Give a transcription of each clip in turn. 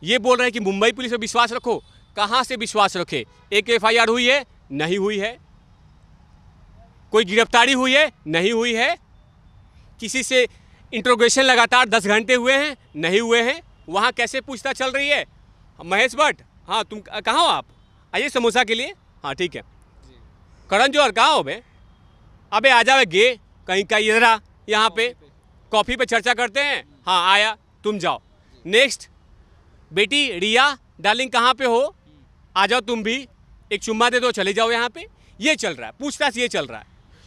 ये बोल रहे हैं कि मुंबई पुलिस पे विश्वास रखो। कहाँ से विश्वास रखे? एक FIR हुई है? नहीं हुई है। कोई गिरफ्तारी हुई है? नहीं हुई है। किसी से इंट्रोगेशन लगातार 10 घंटे हुए हैं? नहीं हुए हैं। वहाँ कैसे पूछताछ चल रही है? महेश भट्ट, हाँ तुम कहाँ हो? आप आइए समोसा के लिए। हाँ ठीक है। करण जौहर कहाँ हो बे? अबे आ जाओ गे कहीं का, इधर आ, यहाँ पे कॉफ़ी पे चर्चा करते हैं। हाँ आया, तुम जाओ। नेक्स्ट, बेटी रिया डार्लिंग कहाँ पे हो? आ जाओ तुम भी, एक चुम्मा दे दो, चले जाओ यहाँ पे। ये चल रहा है पूछताछ, ये चल रहा है।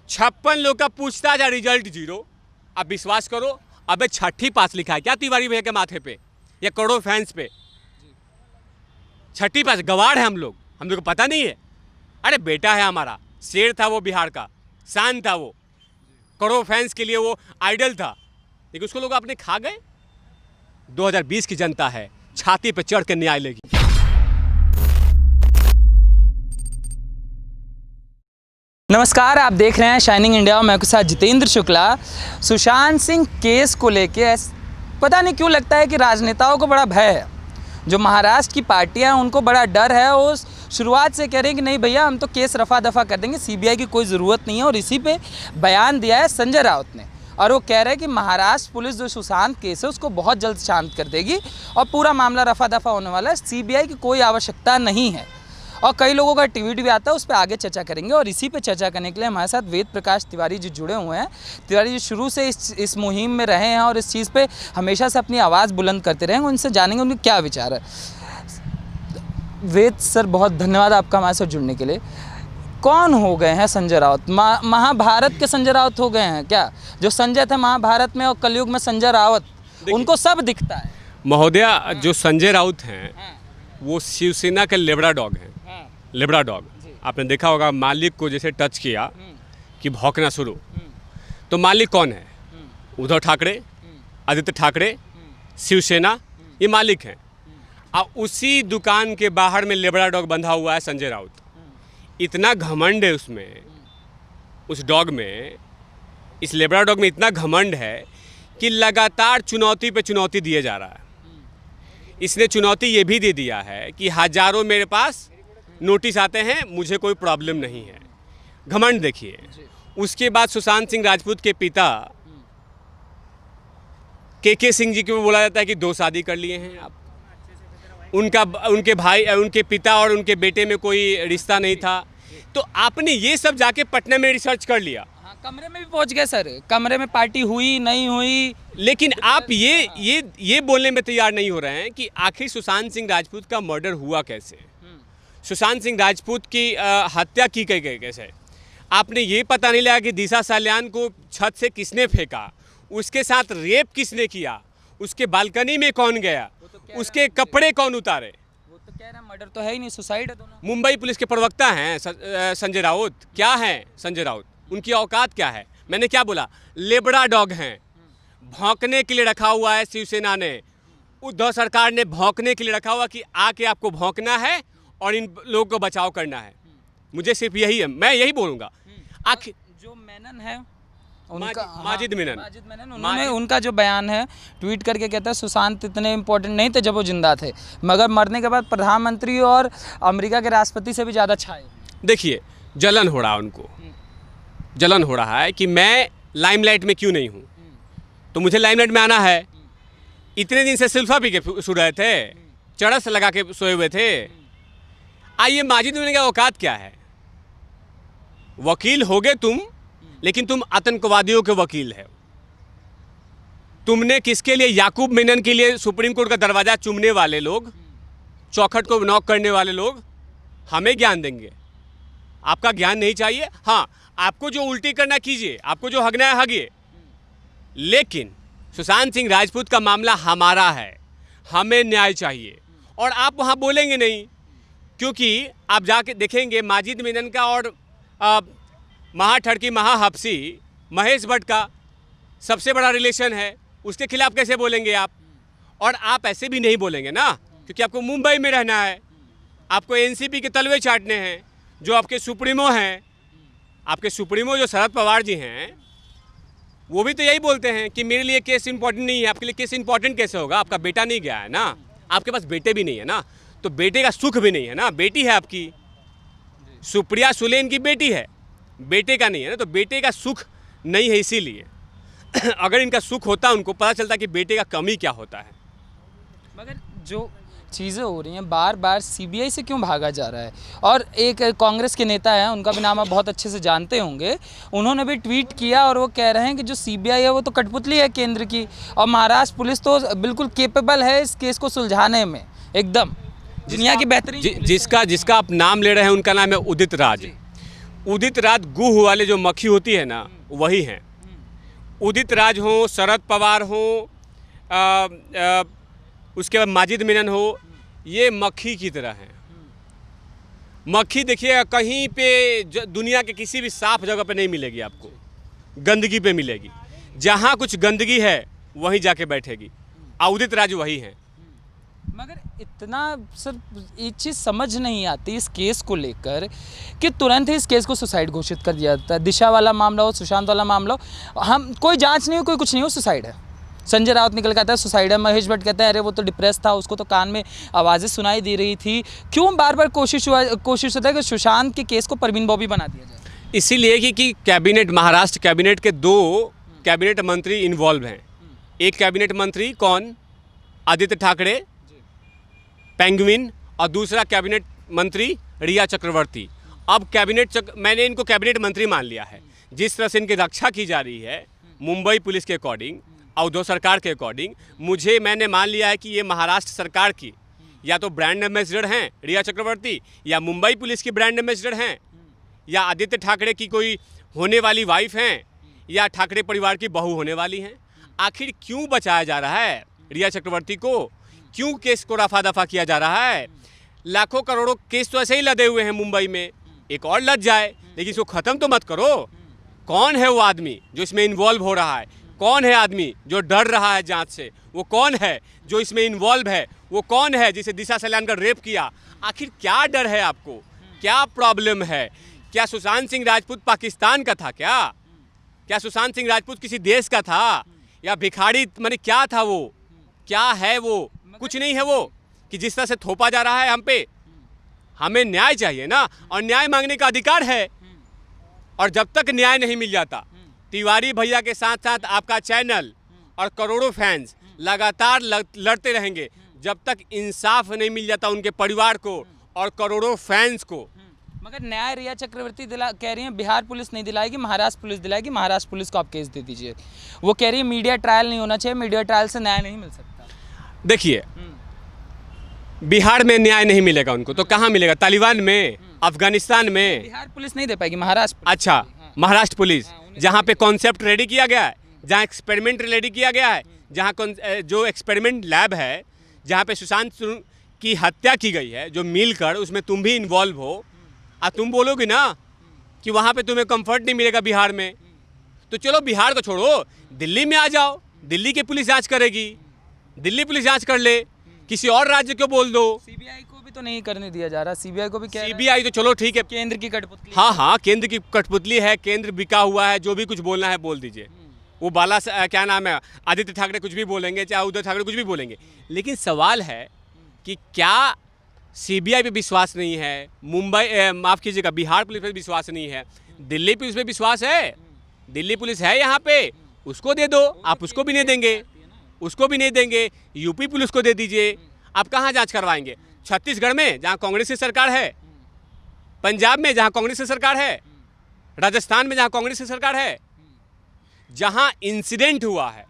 56 लोग का पूछताछ है, रिजल्ट 0। अब विश्वास करो, अबे 6ठी पास लिखा है क्या तिवारी भैया के माथे पे या करोड़ों फैंस पे? 6ठी पास गवार है हम लोग को पता नहीं है। अरे बेटा है हमारा, शेर था वो, बिहार का शान था वो, करोड़ों फैंस के लिए वो आइडल था, लेकिन उसको लोग अपने खा गए। 2020 की जनता है, छाती पे चढ़ के न्याय लेगी। नमस्कार, आप देख रहे हैं शाइनिंग इंडिया। मैं के साथ जितेंद्र शुक्ला। सुशांत सिंह केस को लेके पता नहीं क्यों लगता है कि राजनेताओं को बड़ा भय है। जो महाराष्ट्र की पार्टियां हैं उनको बड़ा डर है। वो शुरुआत से कह रहे हैं कि नहीं भैया हम तो केस रफा दफा कर देंगे, CBI की कोई ज़रूरत नहीं है। और इसी पे बयान दिया है संजय राउत ने, और वो कह रहे हैं कि महाराष्ट्र पुलिस जो सुशांत केस है उसको बहुत जल्द शांत कर देगी और पूरा मामला रफा दफा होने वाला है। CBI की कोई आवश्यकता नहीं है। और कई लोगों का ट्वीट भी आता है, उस पर आगे चर्चा करेंगे। और इसी पे चर्चा करने के लिए हमारे साथ वेद प्रकाश तिवारी जी जुड़े हुए हैं। तिवारी जी शुरू से इस मुहिम में रहे हैं और इस चीज़ पे हमेशा से अपनी आवाज़ बुलंद करते रहे हैं। उनसे जानेंगे उनके क्या विचार है। वेद सर, बहुत धन्यवाद आपका हमारे साथ जुड़ने के लिए। कौन हो गए हैं संजय राउत? महाभारत के संजय राउत हो गए हैं क्या? जो संजय थे महाभारत में और कलयुग में संजय राउत, उनको सब दिखता है। महोदया, जो संजय राउत हैं वो शिवसेना के लेबड़ा डॉग हैं। लेबड़ा डॉग, आपने देखा होगा मालिक को जैसे टच किया कि भौंकना शुरू। तो मालिक कौन है? उद्धव ठाकरे, आदित्य ठाकरे, शिवसेना, ये मालिक हैं। और उसी दुकान के बाहर में लेबड़ा डॉग बंधा हुआ है संजय राउत। इतना घमंड है उसमें, उस डॉग में, इस लेबड़ा डॉग में इतना घमंड है कि लगातार चुनौती पे चुनौती दिए जा रहा है। इसने चुनौती ये भी दे दिया है कि हजारों मेरे पास नोटिस आते हैं, मुझे कोई प्रॉब्लम नहीं है। घमंड देखिए। उसके बाद सुशांत सिंह राजपूत के पिता KK सिंह जी को बोला जाता है कि 2 शादी कर लिए हैं आप। उनके भाई, उनके पिता और उनके बेटे में कोई रिश्ता नहीं था। तो आपने ये सब जाके पटना में रिसर्च कर लिया। हाँ, कमरे में भी पहुंच गए सर। कमरे में पार्टी हुई नहीं हुई, लेकिन आप ये बोलने में तैयार नहीं हो रहे हैं कि आखिर सुशांत सिंह राजपूत का मर्डर हुआ कैसे, सुशांत सिंह राजपूत की हत्या की गई कैसे। आपने ये पता नहीं लगा कि दिशा साल्यान को छत से किसने फेंका, उसके साथ रेप किसने किया, उसके बालकनी में कौन गया, उसके कपड़े कौन उतारे। वो तो कह रहे हैं मर्डर तो है ही नहीं, सुसाइड है दोनों। मुंबई पुलिस के प्रवक्ता हैं संजय राउत। क्या है संजय राउत? उनकी औकात क्या है? मैंने क्या बोला? लेबड़ा डॉग हैं। भौंकने के लिए रखा हुआ है शिवसेना ने, उद्धव सरकार ने भौंकने के लिए रखा हुआ कि आके आपको भौंकना है और इन लोगों को बचाव करना है। मुझे सिर्फ यही है, मैं यही बोलूँगा। आखिर जो मेनन है माजिद मेनन, उन्होंने उनका जो बयान है, ट्वीट करके कहता है सुशांत इतने इम्पोर्टेंट नहीं थे जब वो जिंदा थे, मगर मरने के बाद प्रधानमंत्री और अमेरिका के राष्ट्रपति से भी ज़्यादा छाए। देखिए, जलन हो रहा है उनको, जलन हो रहा है कि मैं लाइमलाइट में क्यों नहीं हूँ। तो मुझे लाइमलाइट में आना है। इतने दिन से सिल्फा पी के सो रहे थे, चरस लगा के सोए हुए थे। आइए, माजिद मेनन का औकात क्या है? वकील होगे तुम, लेकिन तुम आतंकवादियों के वकील है। तुमने किसके लिए? याकूब मेनन के लिए सुप्रीम कोर्ट का दरवाजा चूमने वाले लोग, चौखट को नॉक करने वाले लोग हमें ज्ञान देंगे। आपका ज्ञान नहीं चाहिए। हाँ, आपको जो उल्टी करना कीजिए, आपको जो हगना है हगिए, लेकिन सुशांत सिंह राजपूत का मामला हमारा है, हमें न्याय चाहिए। और आप वहाँ बोलेंगे नहीं, क्योंकि आप जाके देखेंगे माजिद मेनन का और महाठड़की महाहफ्सी महेश भट्ट का सबसे बड़ा रिलेशन है। उसके खिलाफ कैसे बोलेंगे आप? और आप ऐसे भी नहीं बोलेंगे ना, क्योंकि आपको मुंबई में रहना है, आपको NCP के तलवे चाटने हैं। जो आपके सुप्रीमो हैं, आपके सुप्रीमो जो शरद पवार जी हैं, वो भी तो यही बोलते हैं कि मेरे लिए केस इंपॉर्टेंट नहीं है। आपके लिए केस इंपॉर्टेंट कैसे होगा? आपका बेटा नहीं गया है ना, आपके पास बेटे भी नहीं है ना, तो बेटे का सुख भी नहीं है ना। बेटी है आपकी, सुप्रिया सुले इनकी बेटी है, बेटे का नहीं है ना, तो बेटे का सुख नहीं है इसीलिए। अगर इनका सुख होता उनको पता चलता कि बेटे का कमी क्या होता है। मगर जो चीज़ें हो रही हैं, बार बार सीबीआई से क्यों भागा जा रहा है? और एक कांग्रेस के नेता हैं, उनका भी नाम आप बहुत अच्छे से जानते होंगे, उन्होंने भी ट्वीट किया और वो कह रहे हैं कि जो सीबीआई है वो तो कठपुतली है केंद्र की, और महाराष्ट्र पुलिस तो बिल्कुल केपेबल है इस केस को सुलझाने में, एकदम दुनिया की बेहतरीन जिसका आप नाम ले रहे हैं उनका नाम है उदित राज। उदित राज गुह वाले जो मक्खी होती है ना, वही हैं। उदित राज हो, शरद पवार हो, उसके बाद माजिद मेनन हो, ये मक्खी की तरह हैं। मक्खी देखिएगा कहीं पे दुनिया के किसी भी साफ जगह पे नहीं मिलेगी आपको, गंदगी पे मिलेगी। जहाँ कुछ गंदगी है वहीं जाके बैठेगी। उदित राज वही हैं। मगर इतना सर एक चीज़ समझ नहीं आती इस केस को लेकर कि तुरंत ही इस केस को सुसाइड घोषित कर दिया जाता है। दिशा वाला मामला हो, सुशांत वाला मामला हो, हम कोई जांच नहीं हो, कोई कुछ नहीं हो, सुसाइड है। संजय राउत निकल के आता है सुसाइड है, महेश भट्ट कहते हैं अरे वो तो डिप्रेस था, उसको तो कान में आवाज़ें सुनाई दे रही थी। क्यों बार बार कोशिश होता है कि सुशांत के केस को परवीन बॉबी बना दिया जाए? इसीलिए कि कैबिनेट, महाराष्ट्र कैबिनेट के 2 कैबिनेट मंत्री इन्वॉल्व हैं। एक कैबिनेट मंत्री कौन? आदित्य ठाकरे पेंगुइन, और दूसरा कैबिनेट मंत्री रिया चक्रवर्ती। अब मैंने इनको कैबिनेट मंत्री मान लिया है। जिस तरह से इनकी रक्षा की जा रही है मुंबई पुलिस के अकॉर्डिंग, उद्धव सरकार के अकॉर्डिंग, मैंने मान लिया है कि ये महाराष्ट्र सरकार की या तो ब्रांड एम्बेसडर हैं रिया चक्रवर्ती, या मुंबई पुलिस की ब्रांड एम्बेसडर हैं, या आदित्य ठाकरे की कोई होने वाली वाइफ हैं, या ठाकरे परिवार की बहू होने वाली हैं। आखिर क्यों बचाया जा रहा है रिया चक्रवर्ती को? क्यों केस को रफा दफा किया जा रहा है? लाखों करोड़ों केस तो ऐसे ही लदे हुए हैं मुंबई में, एक और लद जाए, लेकिन इसको ख़त्म तो मत करो। कौन है वो आदमी जो इसमें इन्वॉल्व हो रहा है? कौन है आदमी जो डर रहा है जांच से? वो कौन है जो इसमें इन्वॉल्व है? वो कौन है जिसे दिशा सलान का रेप किया? आखिर क्या डर है आपको? क्या प्रॉब्लम है? क्या सुशांत सिंह राजपूत पाकिस्तान का था क्या सुशांत सिंह राजपूत किसी देश का था, या भिखारी? माने क्या था वो? क्या है वो? कुछ नहीं है वो कि जिस तरह से थोपा जा रहा है हम पे। हमें न्याय चाहिए ना, और न्याय मांगने का अधिकार है। और जब तक न्याय नहीं मिल जाता, तिवारी भैया के साथ साथ आपका चैनल और करोड़ों फैंस लगातार लड़ते रहेंगे जब तक इंसाफ नहीं मिल जाता उनके परिवार को और करोड़ों फैंस को। मगर न्याय रिया चक्रवर्ती कह रही हैं बिहार पुलिस नहीं दिलाएगी, महाराष्ट्र पुलिस दिलाएगी, महाराष्ट्र पुलिस को आप केस दे दीजिए। वो कह रही है मीडिया ट्रायल नहीं होना चाहिए, मीडिया ट्रायल से न्याय नहीं मिल सकता। देखिए, बिहार में न्याय नहीं मिलेगा उनको तो कहाँ मिलेगा? तालिबान में, अफगानिस्तान में? बिहार पुलिस नहीं दे पाएगी, महाराष्ट्र पुलिस। अच्छा, महाराष्ट्र पुलिस, जहाँ पे कॉन्सेप्ट रेडी किया गया है, जहाँ एक्सपेरिमेंट रेडी किया गया है, जहाँ जो एक्सपेरिमेंट लैब है, जहाँ पे सुशांत की हत्या की गई है, जो मिलकर उसमें तुम भी इन्वॉल्व हो, और तुम बोलोगे ना कि वहाँ पे तुम्हें कंफर्ट नहीं मिलेगा बिहार में, तो चलो बिहार को छोड़ो, दिल्ली में आ जाओ, दिल्ली की पुलिस जांच करेगी, दिल्ली पुलिस जांच कर ले, किसी और राज्य को बोल दो। सीबीआई को भी तो नहीं करने दिया जा रहा, सीबीआई को भी क्या? सीबीआई तो चलो ठीक है, केंद्र की कठपुतली। हाँ, केंद्र की कठपुतली है, केंद्र बिका हुआ है, जो भी कुछ बोलना है बोल दीजिए। वो क्या नाम है, आदित्य ठाकरे कुछ भी बोलेंगे, चाहे उद्धव ठाकरे कुछ भी बोलेंगे, लेकिन सवाल है कि क्या सीबीआई पे विश्वास नहीं है? माफ़ कीजिएगा, बिहार पुलिस पे विश्वास नहीं है? दिल्ली पुलिस पे विश्वास है? दिल्ली पुलिस है यहाँ पे, उसको दे दो। आप उसको भी नहीं देंगे, उसको भी नहीं देंगे, यूपी पुलिस को दे दीजिए। आप कहाँ जांच करवाएंगे? छत्तीसगढ़ में जहाँ कांग्रेस की सरकार है, पंजाब में जहाँ कांग्रेस की सरकार है, राजस्थान में जहाँ कांग्रेस की सरकार है, जहाँ इंसिडेंट हुआ है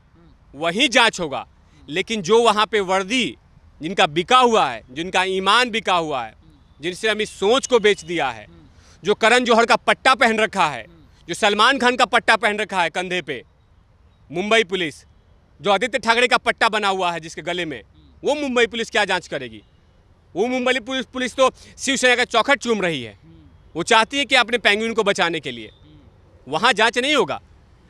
वहीं जांच होगा। लेकिन जो वहाँ पे वर्दी जिनका बिका हुआ है, जिनका ईमान बिका हुआ है, जिनसे हम इस सोच को बेच दिया है, जो करण जौहर का पट्टा पहन रखा है, जो सलमान खान का पट्टा पहन रखा है कंधे पे, मुंबई पुलिस, जो आदित्य ठाकरे का पट्टा बना हुआ है जिसके गले में, वो मुंबई पुलिस क्या जांच करेगी? वो मुंबई पुलिस तो शिवसेना का चौखट चूम रही है। वो चाहती है कि अपने पेंगुइन को बचाने के लिए। वहाँ जांच नहीं होगा।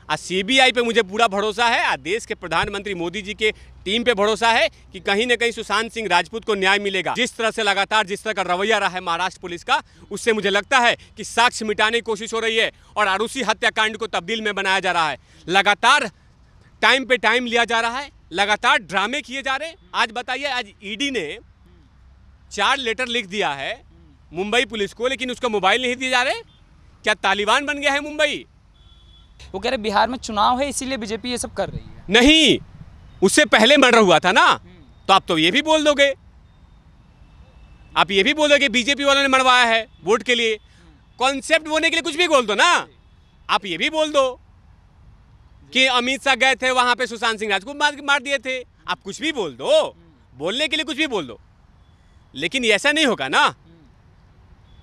सीबीआई पे मुझे पूरा भरोसा है, देश के प्रधानमंत्री मोदी जी के टीम पे भरोसा है कि कहीं ना कहीं सुशांत सिंह राजपूत को न्याय मिलेगा। जिस तरह से लगातार जिस तरह का रवैया रहा है महाराष्ट्र पुलिस का, उससे मुझे लगता है कि साक्ष्य मिटाने की कोशिश हो रही है और आरुषि हत्याकांड को तब्दील में बनाया जा रहा है। लगातार टाइम पे टाइम लिया जा रहा है, लगातार ड्रामे किए जा रहे हैं। आज बताइए, आज ईडी ने 4 लेटर लिख दिया है मुंबई पुलिस को, लेकिन उसका मोबाइल नहीं दिए जा रहे। क्या तालिबान बन गया है मुंबई? वो कह रहे बिहार में चुनाव है इसीलिए बीजेपी ये सब कर रही है। नहीं, उससे पहले मर्डर हुआ था ना, तो आप तो ये भी बोल दोगे, आप ये भी बोल दोगे बीजेपी वालों ने मरवाया है वोट के लिए, कॉन्सेप्ट बोलने के लिए कुछ भी बोल दो ना। आप ये भी बोल दो कि अमित शाह गए थे वहां पे सुशांत सिंह राजपूत मार दिए थे। आप कुछ भी बोल दो, बोलने के लिए कुछ भी बोल दो, लेकिन ऐसा नहीं होगा ना।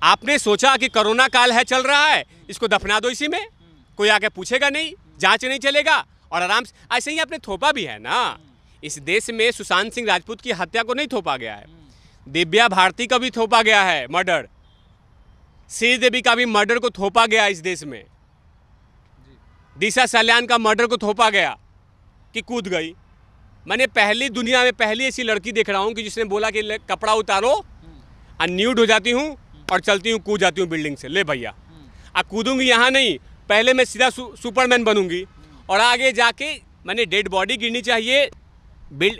आपने सोचा कि कोरोना काल है, चल रहा है, इसको दफना दो इसी में, कोई आके पूछेगा नहीं, जांच नहीं चलेगा और आराम से। ऐसे ही आपने थोपा भी है ना। इस देश में सुशांत सिंह राजपूत की हत्या को नहीं थोपा गया है, दिव्या भारती का भी थोपा गया है मर्डर, श्रीदेवी का भी मर्डर को थोपा गया इस देश में, दिशा सल्यान का मर्डर को थोपा गया कि कूद गई। मैंने पहली दुनिया में पहली ऐसी लड़की देख रहा हूँ कि जिसने बोला कि कपड़ा उतारो और न्यूड हो जाती हूँ और चलती हूँ, कूद जाती हूँ बिल्डिंग से। ले भैया, अब कूदूंगी यहाँ नहीं, पहले मैं सीधा सुपरमैन बनूंगी और आगे जाके मैंने डेड बॉडी गिरनी चाहिए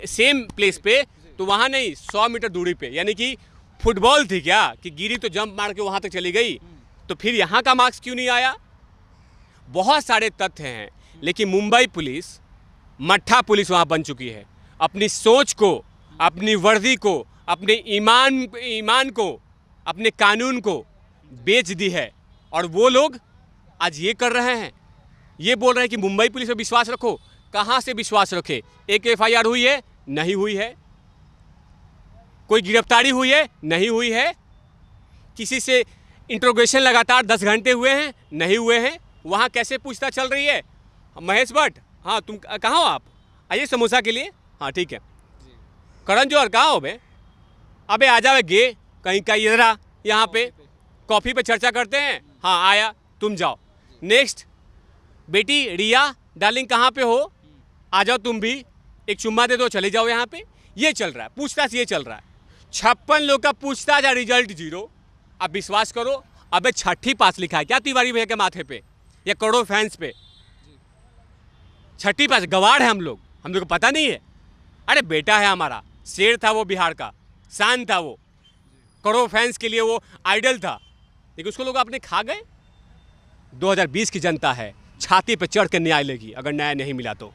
सेम प्लेस पे, तो वहाँ नहीं 100 मीटर दूरी पे। यानी कि फुटबॉल थी क्या कि गिरी तो जंप मार के वहाँ तक चली गई, तो फिर यहाँ का मार्क्स क्यों नहीं आया? बहुत सारे तथ्य हैं, लेकिन मुंबई पुलिस मट्ठा पुलिस वहाँ बन चुकी है। अपनी सोच को, अपनी वर्दी को, अपने ईमान को, अपने कानून को बेच दी है। और वो लोग आज ये कर रहे हैं, ये बोल रहे हैं कि मुंबई पुलिस पर विश्वास रखो। कहाँ से विश्वास रखे? एक FIR हुई है? नहीं हुई है। कोई गिरफ्तारी हुई है? नहीं हुई है। किसी से इंट्रोगेशन लगातार 10 घंटे हुए हैं? नहीं हुए हैं। वहाँ कैसे पूछताछ चल रही है? महेश भट्ट, हाँ तुम कहाँ हो? आप आइए समोसा के लिए। हाँ ठीक है। करण जौहर कहाँ हो बे? अबे आ जाओ गे कहीं का, इधर यहाँ पे कॉफ़ी पे चर्चा करते हैं। हाँ आया, तुम जाओ। नेक्स्ट बेटी रिया डार्लिंग कहाँ पे हो? आ जाओ तुम भी, एक चुम्मा दे दो, चले जाओ यहाँ पे। ये चल रहा है पूछताछ, ये चल रहा है। 56 लोग का पूछताछ है, रिजल्ट 0। अब विश्वास करो, अबे 6ठी पास लिखा है क्या तिवारी भैया के माथे पे या करोड़ों फैंस पे? 6ठी पास गवार है हम लोग को पता नहीं है। अरे बेटा है हमारा, शेर था वो, बिहार का शान था वो, करोड़ों फैंस के लिए वो आइडल था, लेकिन उसको लोग अपने खा गए। 2020 की जनता है, छाती पे चढ़ के न्याय लेगी अगर न्याय नहीं मिला तो।